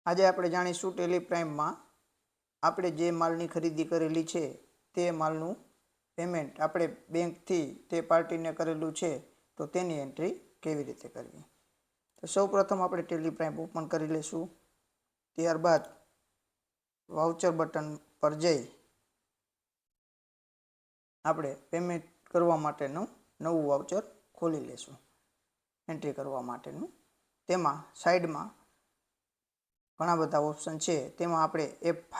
આજે આપણે જાણીશું ટેલી પ્રાઇમમાં આપણે જે માલની ખરીદી કરેલી છે તે માલનું પેમેન્ટ આપણે બેંકથી તે પાર્ટીને કરેલું છે તો તેની એન્ટ્રી કેવી રીતે કરવી। તો સૌપ્રથમ આપણે ટેલી પ્રાઇમ ઓપન કરી લઈશું। ત્યારબાદ વાઉચર બટન પર જઈ આપણે પેમેન્ટ કરવા માટેનું નવું વાઉચર ખોલી લેશું એન્ટ્રી કરવા માટેનું। તેમાં સાઈડમાં ઘણા બધા ઓપ્શન છે, તેમાં આપણે F5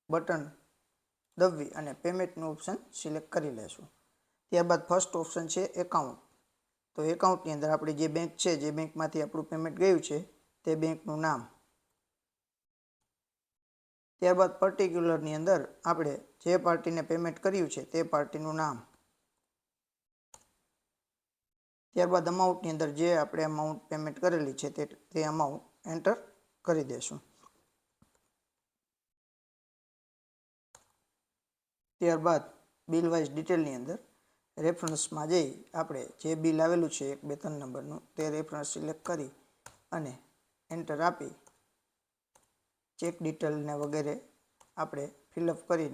બટન દબાવી અને પેમેન્ટનું ઓપ્શન સિલેક્ટ કરી લેશું। ત્યારબાદ ફર્સ્ટ ઓપ્શન છે એકાઉન્ટ। તો એકાઉન્ટની અંદર આપણી જે બેંક છે, જે બેંકમાંથી આપણું પેમેન્ટ ગયું છે તે બેંકનું નામ। ત્યારબાદ પર્ટિક્યુલરની અંદર આપણે જે પાર્ટીને પેમેન્ટ કર્યું છે તે પાર્ટીનું નામ। ત્યારબાદ અમાઉન્ટની અંદર જે આપણે અમાઉન્ટ પેમેન્ટ કરેલી છે તે અમાઉન્ટ એન્ટર કરી દેશું। ત્યારબાદ બિલ વાઇઝ ડિટેલની અંદર રેફરન્સમાં જઈ આપણે જે બિલ આવેલું છે 1, 2, 3 નંબરનું તે રેફરન્સ સિલેક્ટ કરી અને એન્ટર આપી ચેક ડિટેલને વગેરે આપણે ફિલઅપ કરી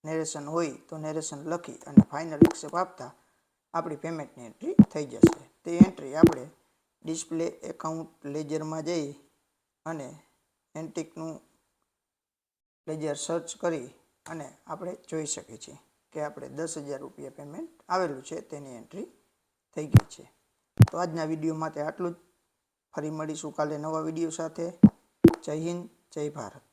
નેરેશન હોય તો નેરેશન લખી અને ફાઇનલ એક્સેપ્ટ આપતા આપણી પેમેન્ટની એન્ટ્રી થઈ જશે। તે એન્ટ્રી આપણે ડિસ્પ્લે એકાઉન્ટ લેજરમાં જઈ અને એન્ટિકનું લેજર સર્ચ કરી અને આપણે જોઈ શકીએ છીએ કે આપણે 10,000 રૂપિયા પેમેન્ટ આવેલું છે તેની એન્ટ્રી થઈ ગઈ છે। તો આજના વિડીયો માટે આટલું જ। ફરી મળીશું કાલે નવા વિડીયો સાથે। જય હિન્દ, જય ભારત।